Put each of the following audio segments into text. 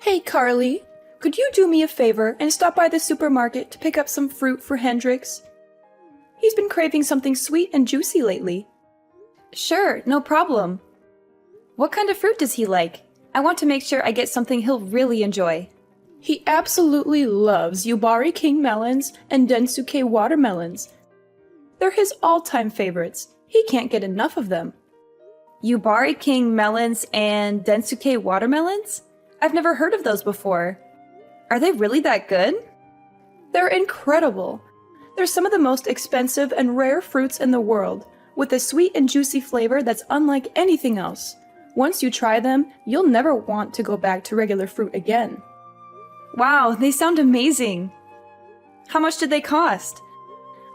Hey, Carly, could you do me a favor and stop by the supermarket to pick up some fruit for Hendrix? He's been craving something sweet and juicy lately. Sure, no problem. What kind of fruit does he like? I want to make sure I get something he'll really enjoy. He absolutely loves Yubari King melons and Densuke watermelons. They're his all-time favorites. He can't get enough of them. Yubari King melons and Densuke watermelons? I've never heard of those before. Are they really that good? They're incredible. They're some of the most expensive and rare fruits in the world, with a sweet and juicy flavor that's unlike anything else. Once you try them, you'll never want to go back to regular fruit again. Wow, they sound amazing. How much did they cost?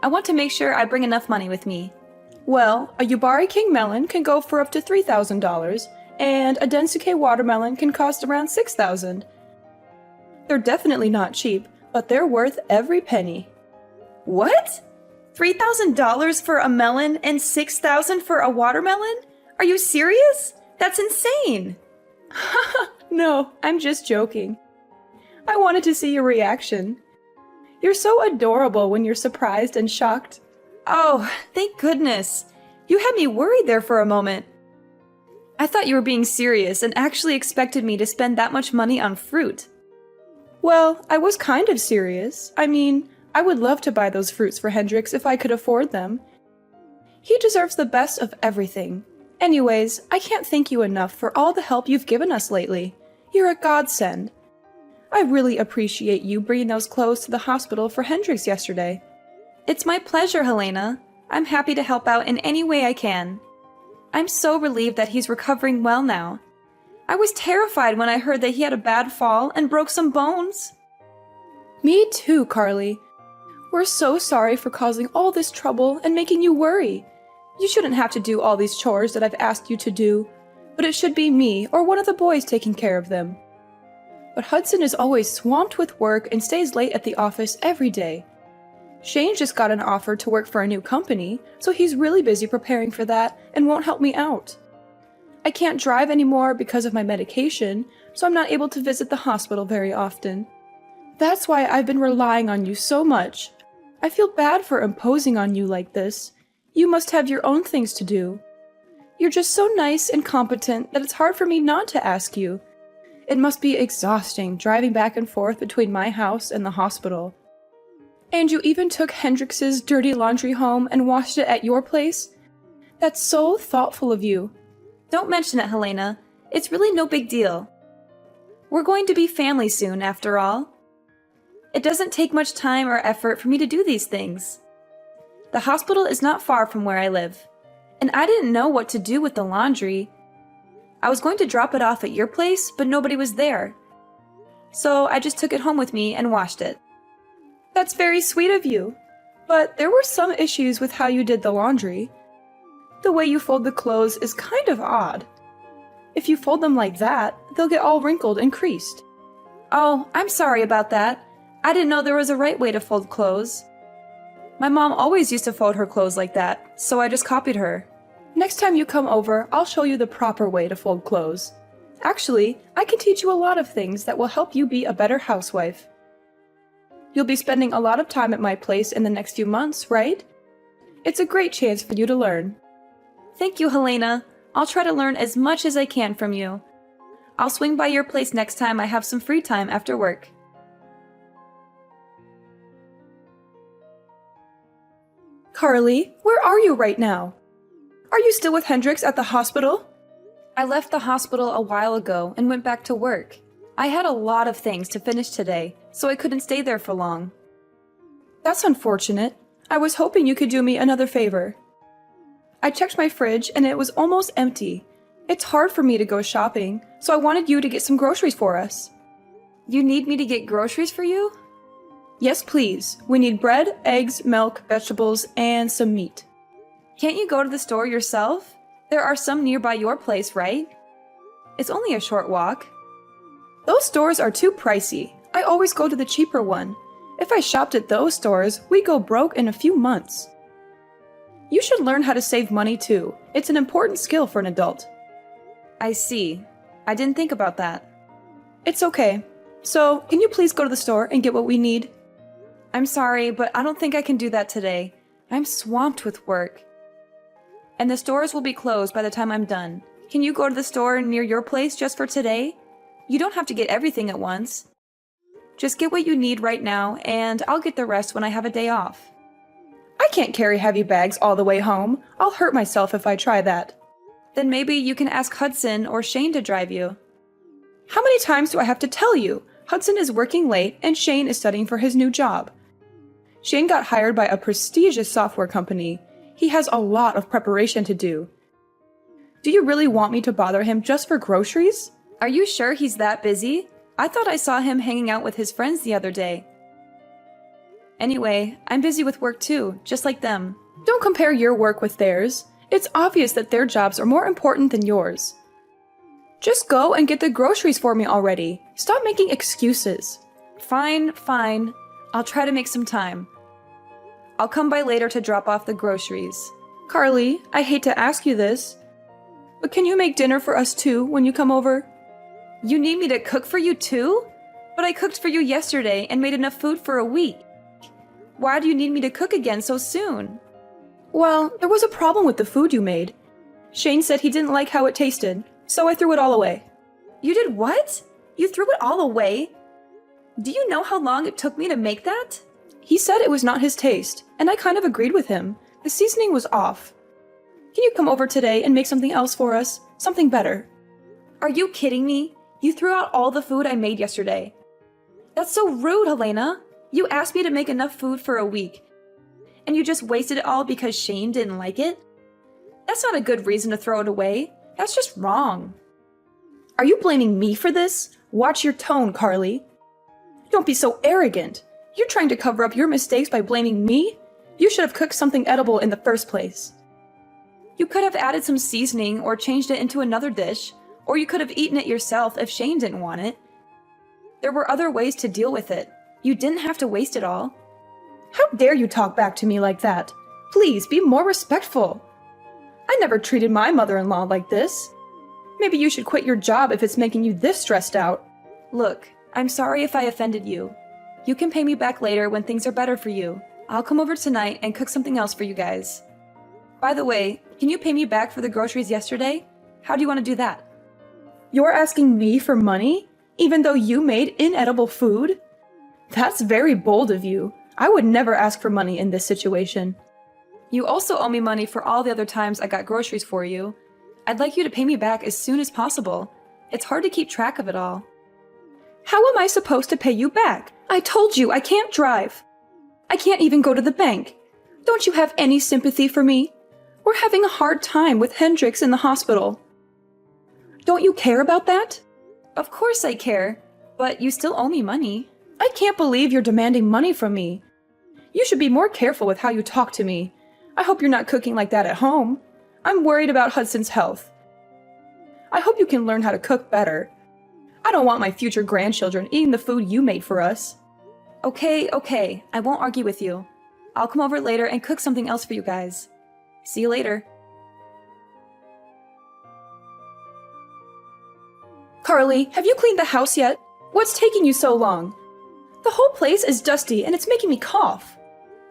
I want to make sure I bring enough money with me. Well, a Yubari King melon can go for up to $3,000, and a Densuke watermelon can cost around $6,000. They're definitely not cheap, but they're worth every penny. What? $3,000 for a melon and $6,000 for a watermelon? Are you serious? That's insane! No, I'm just joking. I wanted to see your reaction. You're so adorable when you're surprised and shocked. Oh, thank goodness. You had me worried there for a moment. I thought you were being serious and actually expected me to spend that much money on fruit. Well, I was kind of serious. I mean, I would love to buy those fruits for Hendrix if I could afford them. He deserves the best of everything. Anyways, I can't thank you enough for all the help you've given us lately. You're a godsend. I really appreciate you bringing those clothes to the hospital for Hendrix yesterday. It's my pleasure, Helena. I'm happy to help out in any way I can. I'm so relieved that he's recovering well now. I was terrified when I heard that he had a bad fall and broke some bones. Me too, Carly. We're so sorry for causing all this trouble and making you worry. You shouldn't have to do all these chores that I've asked you to do, but it should be me or one of the boys taking care of them. But Hudson is always swamped with work and stays late at the office every day. Shane just got an offer to work for a new company, so he's really busy preparing for that and won't help me out. I can't drive anymore because of my medication, so I'm not able to visit the hospital very often. That's why I've been relying on you so much. I feel bad for imposing on you like this. You must have your own things to do. You're just so nice and competent that it's hard for me not to ask you. It must be exhausting driving back and forth between my house and the hospital. And you even took Hendrix's dirty laundry home and washed it at your place? That's so thoughtful of you. Don't mention it, Helena. It's really no big deal. We're going to be family soon, after all. It doesn't take much time or effort for me to do these things. The hospital is not far from where I live, and I didn't know what to do with the laundry. I was going to drop it off at your place, but nobody was there. So I just took it home with me and washed it. That's very sweet of you, but there were some issues with how you did the laundry. The way you fold the clothes is kind of odd. If you fold them like that, they'll get all wrinkled and creased. Oh, I'm sorry about that. I didn't know there was a right way to fold clothes. My mom always used to fold her clothes like that, so I just copied her. Next time you come over, I'll show you the proper way to fold clothes. Actually, I can teach you a lot of things that will help you be a better housewife. You'll be spending a lot of time at my place in the next few months, right? It's a great chance for you to learn. Thank you, Helena. I'll try to learn as much as I can from you. I'll swing by your place next time I have some free time after work. Carly, where are you right now? Are you still with Hendrix at the hospital? I left the hospital a while ago and went back to work. I had a lot of things to finish today, so I couldn't stay there for long. That's unfortunate. I was hoping you could do me another favor. I checked my fridge and it was almost empty. It's hard for me to go shopping, so I wanted you to get some groceries for us. You need me to get groceries for you? Yes, please. We need bread, eggs, milk, vegetables, and some meat. Can't you go to the store yourself? There are some nearby your place, right? It's only a short walk. Those stores are too pricey. I always go to the cheaper one. If I shopped at those stores, we'd go broke in a few months. You should learn how to save money too. It's an important skill for an adult. I see. I didn't think about that. It's okay. So, can you please go to the store and get what we need? I'm sorry, but I don't think I can do that today. I'm swamped with work. And the stores will be closed by the time I'm done. Can you go to the store near your place just for today? You don't have to get everything at once. Just get what you need right now, and I'll get the rest when I have a day off. I can't carry heavy bags all the way home. I'll hurt myself if I try that. Then maybe you can ask Hudson or Shane to drive you. How many times do I have to tell you? Hudson is working late and Shane is studying for his new job. Shane got hired by a prestigious software company. He has a lot of preparation to do. Do you really want me to bother him just for groceries? Are you sure he's that busy? I thought I saw him hanging out with his friends the other day. Anyway, I'm busy with work too, just like them. Don't compare your work with theirs. It's obvious that their jobs are more important than yours. Just go and get the groceries for me already. Stop making excuses. Fine. I'll try to make some time. I'll come by later to drop off the groceries. Carly, I hate to ask you this, but can you make dinner for us too when you come over? You need me to cook for you too? But I cooked for you yesterday and made enough food for a week. Why do you need me to cook again so soon? Well, there was a problem with the food you made. Shane said he didn't like how it tasted, so I threw it all away. You did what? You threw it all away? Do you know how long it took me to make that? He said it was not his taste, and I kind of agreed with him. The seasoning was off. Can you come over today and make something else for us? Something better. Are you kidding me? You threw out all the food I made yesterday. That's so rude, Helena. You asked me to make enough food for a week, and you just wasted it all because Shane didn't like it? That's not a good reason to throw it away. That's just wrong. Are you blaming me for this? Watch your tone, Carly. Don't be so arrogant. You're trying to cover up your mistakes by blaming me? You should have cooked something edible in the first place. You could have added some seasoning or changed it into another dish, or you could have eaten it yourself if Shane didn't want it. There were other ways to deal with it. You didn't have to waste it all. How dare you talk back to me like that? Please be more respectful. I never treated my mother-in-law like this. Maybe you should quit your job if it's making you this stressed out. Look, I'm sorry if I offended you. You can pay me back later when things are better for you. I'll come over tonight and cook something else for you guys. By the way, can you pay me back for the groceries yesterday? How do you want to do that? You're asking me for money, even though you made inedible food? That's very bold of you. I would never ask for money in this situation. You also owe me money for all the other times I got groceries for you. I'd like you to pay me back as soon as possible. It's hard to keep track of it all. How am I supposed to pay you back? I told you I can't drive. I can't even go to the bank. Don't you have any sympathy for me? We're having a hard time with Hendrix in the hospital. Don't you care about that? Of course I care, but you still owe me money. I can't believe you're demanding money from me. You should be more careful with how you talk to me. I hope you're not cooking like that at home. I'm worried about Hudson's health. I hope you can learn how to cook better. I don't want my future grandchildren eating the food you made for us. Okay, I won't argue with you. I'll come over later and cook something else for you guys. See you later. Carly, have you cleaned the house yet? What's taking you so long? The whole place is dusty and it's making me cough.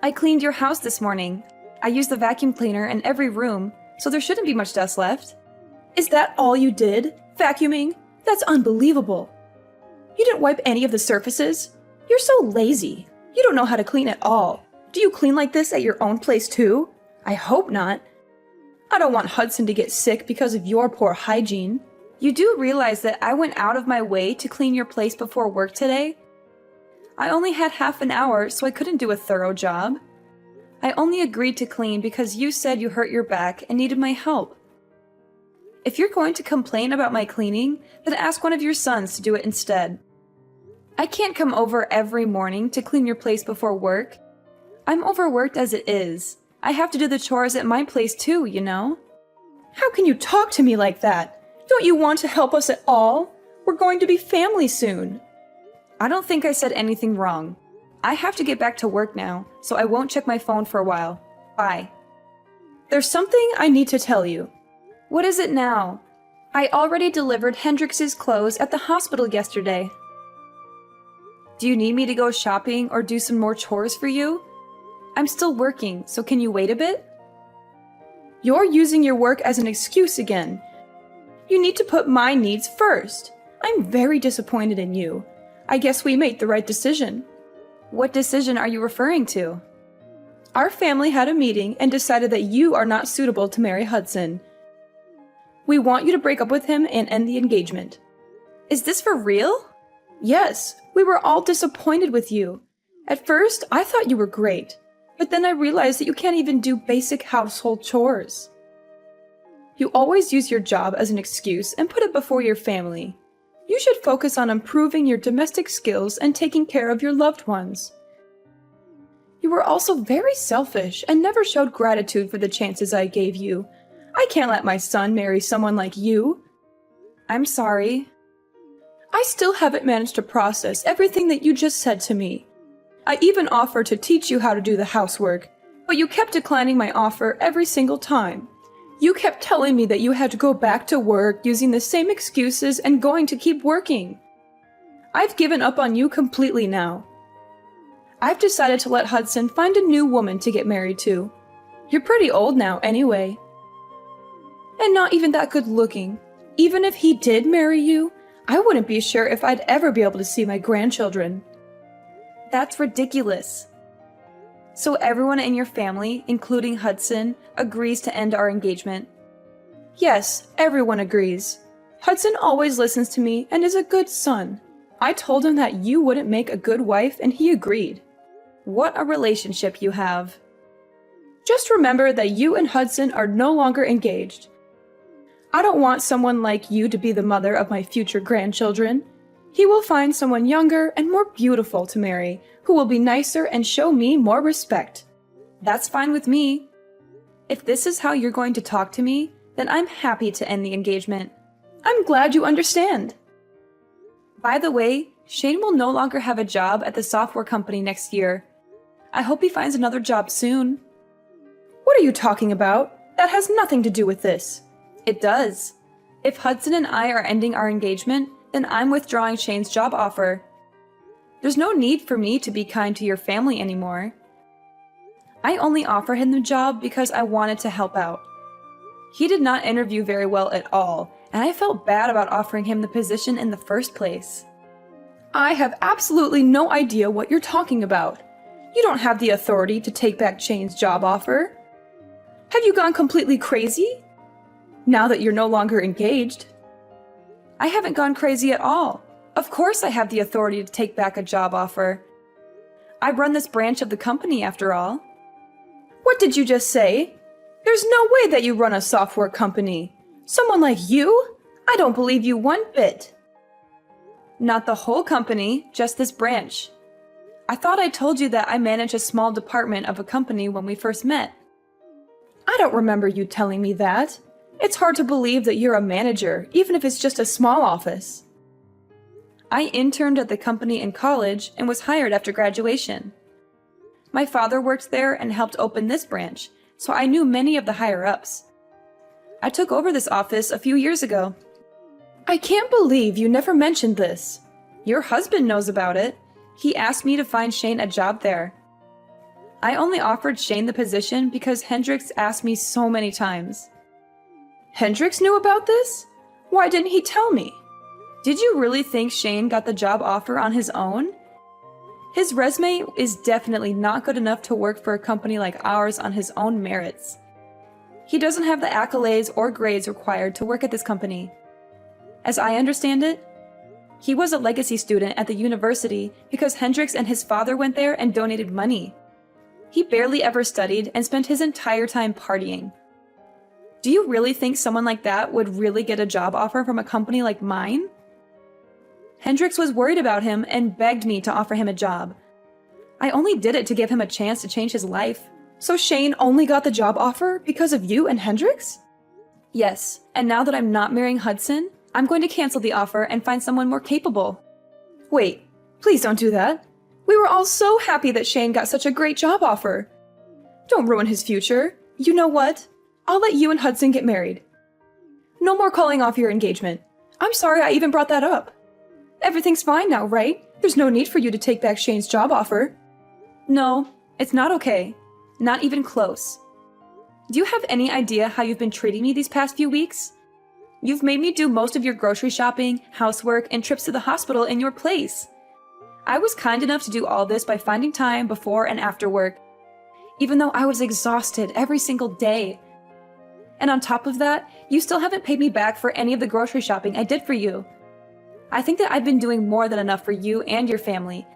I cleaned your house this morning. I used the vacuum cleaner in every room, so there shouldn't be much dust left. Is that all you did? Vacuuming? That's unbelievable. You didn't wipe any of the surfaces? You're so lazy. You don't know how to clean at all. Do you clean like this at your own place too? I hope not. I don't want Hudson to get sick because of your poor hygiene. You do realize that I went out of my way to clean your place before work today? I only had half an hour, so I couldn't do a thorough job. I only agreed to clean because you said you hurt your back and needed my help. If you're going to complain about my cleaning, then ask one of your sons to do it instead. I can't come over every morning to clean your place before work. I'm overworked as it is. I have to do the chores at my place too, you know? How can you talk to me like that? Don't you want to help us at all? We're going to be family soon. I don't think I said anything wrong. I have to get back to work now, so I won't check my phone for a while. Bye. There's something I need to tell you. What is it now? I already delivered Hendrix's clothes at the hospital yesterday. Do you need me to go shopping or do some more chores for you? I'm still working, so can you wait a bit? You're using your work as an excuse again. You need to put my needs first. I'm very disappointed in you. I guess we made the right decision. What decision are you referring to? Our family had a meeting and decided that you are not suitable to marry Hudson. We want you to break up with him and end the engagement. Is this for real? Yes, we were all disappointed with you. At first, I thought you were great, but then I realized that you can't even do basic household chores. You always use your job as an excuse and put it before your family. You should focus on improving your domestic skills and taking care of your loved ones. You were also very selfish and never showed gratitude for the chances I gave you. I can't let my son marry someone like you. I'm sorry. I still haven't managed to process everything that you just said to me. I even offered to teach you how to do the housework, but you kept declining my offer every single time. You kept telling me that you had to go back to work using the same excuses and going to keep working. I've given up on you completely now. I've decided to let Hudson find a new woman to get married to. You're pretty old now anyway. And not even that good looking. Even if he did marry you, I wouldn't be sure if I'd ever be able to see my grandchildren. That's ridiculous. So everyone in your family, including Hudson, agrees to end our engagement? Yes, everyone agrees. Hudson always listens to me and is a good son. I told him that you wouldn't make a good wife and he agreed. What a relationship you have. Just remember that you and Hudson are no longer engaged. I don't want someone like you to be the mother of my future grandchildren. He will find someone younger and more beautiful to marry, who will be nicer and show me more respect. That's fine with me. If this is how you're going to talk to me, then I'm happy to end the engagement. I'm glad you understand. By the way, Shane will no longer have a job at the software company next year. I hope he finds another job soon. What are you talking about? That has nothing to do with this. It does. If Hudson and I are ending our engagement, then I'm withdrawing Shane's job offer. There's no need for me to be kind to your family anymore. I only offered him the job because I wanted to help out. He did not interview very well at all, and I felt bad about offering him the position in the first place. I have absolutely no idea what you're talking about. You don't have the authority to take back Shane's job offer. Have you gone completely crazy? Now that you're no longer engaged. I haven't gone crazy at all. Of course I have the authority to take back a job offer. I run this branch of the company after all. What did you just say? There's no way that you run a software company. Someone like you? I don't believe you one bit. Not the whole company, just this branch. I thought I told you that I manage a small department of a company when we first met. I don't remember you telling me that. It's hard to believe that you're a manager, even if it's just a small office. I interned at the company in college and was hired after graduation. My father worked there and helped open this branch, so I knew many of the higher-ups. I took over this office a few years ago. I can't believe you never mentioned this. Your husband knows about it. He asked me to find Shane a job there. I only offered Shane the position because Hendrix asked me so many times. Hendrix knew about this? Why didn't he tell me? Did you really think Shane got the job offer on his own? His resume is definitely not good enough to work for a company like ours on his own merits. He doesn't have the accolades or grades required to work at this company. As I understand it, he was a legacy student at the university because Hendrix and his father went there and donated money. He barely ever studied and spent his entire time partying. Do you really think someone like that would really get a job offer from a company like mine? Hendrix was worried about him and begged me to offer him a job. I only did it to give him a chance to change his life. So Shane only got the job offer because of you and Hendrix? Yes, and now that I'm not marrying Hudson, I'm going to cancel the offer and find someone more capable. Wait, please don't do that. We were all so happy that Shane got such a great job offer. Don't ruin his future. You know what? I'll let you and Hudson get married. No more calling off your engagement. I'm sorry I even brought that up. Everything's fine now, right? There's no need for you to take back Shane's job offer. No, it's not okay. Not even close. Do you have any idea how you've been treating me these past few weeks? You've made me do most of your grocery shopping, housework, and trips to the hospital in your place. I was kind enough to do all this by finding time before and after work, even though I was exhausted every single day. And on top of that, you still haven't paid me back for any of the grocery shopping I did for you. I think that I've been doing more than enough for you and your family,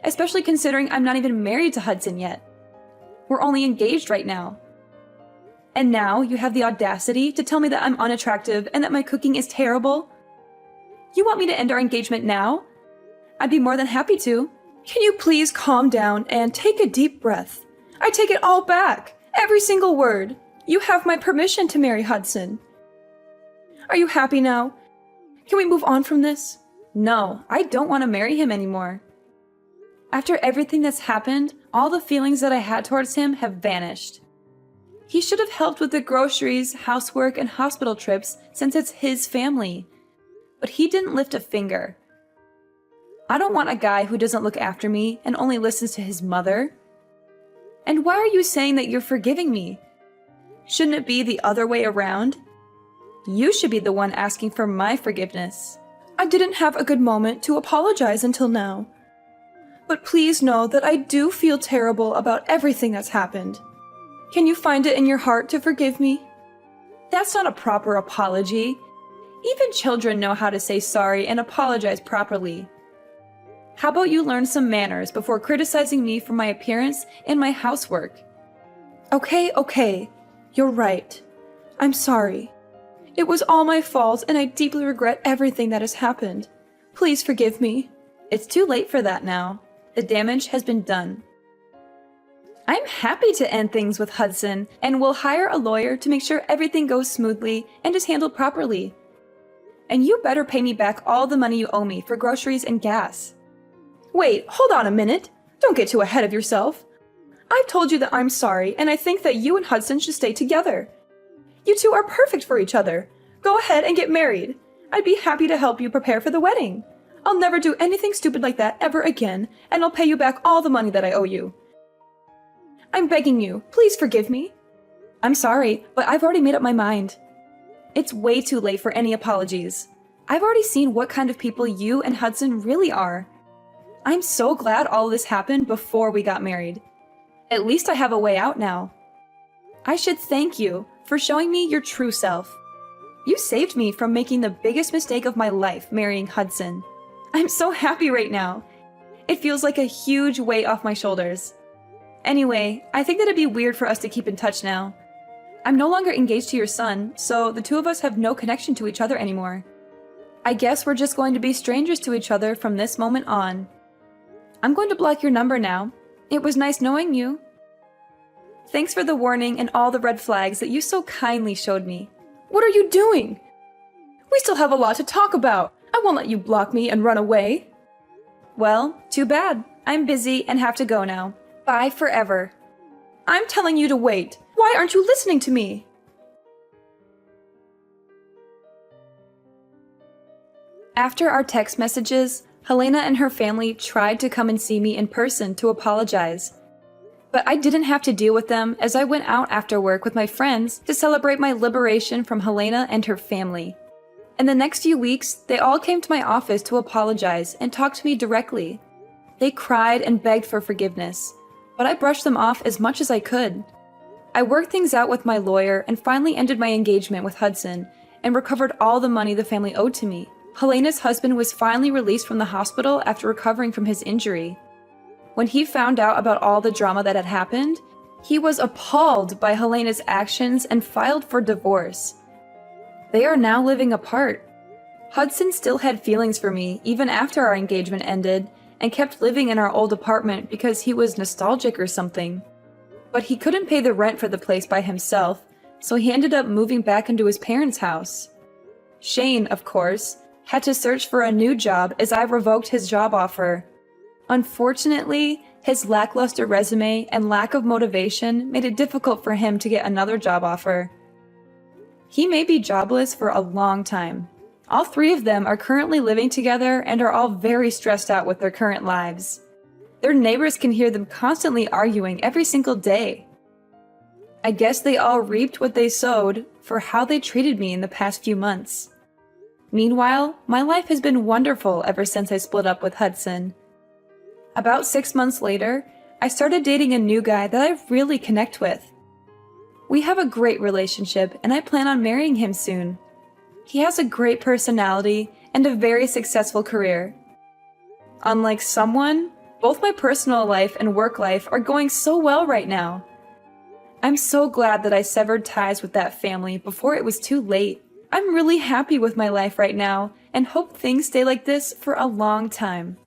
especially considering I'm not even married to Hudson yet. We're only engaged right now. And now you have the audacity to tell me that I'm unattractive and that my cooking is terrible? You want me to end our engagement now? I'd be more than happy to. Can you please calm down and take a deep breath? I take it all back. Every single word. You have my permission to marry Hudson. Are you happy now? Can we move on from this? No, I don't want to marry him anymore. After everything that's happened, all the feelings that I had towards him have vanished. He should have helped with the groceries, housework, and hospital trips since it's his family. But he didn't lift a finger. I don't want a guy who doesn't look after me and only listens to his mother. And why are you saying that you're forgiving me? Shouldn't it be the other way around? You should be the one asking for my forgiveness. I didn't have a good moment to apologize until now. But please know that I do feel terrible about everything that's happened. Can you find it in your heart to forgive me? That's not a proper apology. Even children know how to say sorry and apologize properly. How about you learn some manners before criticizing me for my appearance and my housework? Okay. You're right. I'm sorry. It was all my fault, and I deeply regret everything that has happened. Please forgive me. It's too late for that now. The damage has been done. I'm happy to end things with Hudson, and will hire a lawyer to make sure everything goes smoothly and is handled properly. And you better pay me back all the money you owe me for groceries and gas. Wait, hold on a minute. Don't get too ahead of yourself. I've told you that I'm sorry, and I think that you and Hudson should stay together. You two are perfect for each other. Go ahead and get married. I'd be happy to help you prepare for the wedding. I'll never do anything stupid like that ever again, and I'll pay you back all the money that I owe you. I'm begging you, please forgive me. I'm sorry, but I've already made up my mind. It's way too late for any apologies. I've already seen what kind of people you and Hudson really are. I'm so glad all this happened before we got married. At least I have a way out now. I should thank you for showing me your true self. You saved me from making the biggest mistake of my life, marrying Hudson. I'm so happy right now. It feels like a huge weight off my shoulders. Anyway, I think that it'd be weird for us to keep in touch now. I'm no longer engaged to your son, so the two of us have no connection to each other anymore. I guess we're just going to be strangers to each other from this moment on. I'm going to block your number now. It was nice knowing you. Thanks for the warning and all the red flags that you so kindly showed me. What are you doing? We still have a lot to talk about. I won't let you block me and run away. Well, too bad. I'm busy and have to go now. Bye forever. I'm telling you to wait. Why aren't you listening to me? After our text messages, Helena and her family tried to come and see me in person to apologize. But I didn't have to deal with them as I went out after work with my friends to celebrate my liberation from Helena and her family. In the next few weeks, they all came to my office to apologize and talk to me directly. They cried and begged for forgiveness, but I brushed them off as much as I could. I worked things out with my lawyer and finally ended my engagement with Hudson and recovered all the money the family owed to me. Helena's husband was finally released from the hospital after recovering from his injury. When he found out about all the drama that had happened, he was appalled by Helena's actions and filed for divorce. They are now living apart. Hudson still had feelings for me even after our engagement ended and kept living in our old apartment because he was nostalgic or something. But he couldn't pay the rent for the place by himself, so he ended up moving back into his parents' house. Shane, of course, had to search for a new job as I revoked his job offer. Unfortunately, his lackluster resume and lack of motivation made it difficult for him to get another job offer. He may be jobless for a long time. All three of them are currently living together and are all very stressed out with their current lives. Their neighbors can hear them constantly arguing every single day. I guess they all reaped what they sowed for how they treated me in the past few months. Meanwhile, my life has been wonderful ever since I split up with Hudson. About 6 months later, I started dating a new guy that I really connect with. We have a great relationship, and I plan on marrying him soon. He has a great personality and a very successful career. Unlike someone, both my personal life and work life are going so well right now. I'm so glad that I severed ties with that family before it was too late. I'm really happy with my life right now and hope things stay like this for a long time.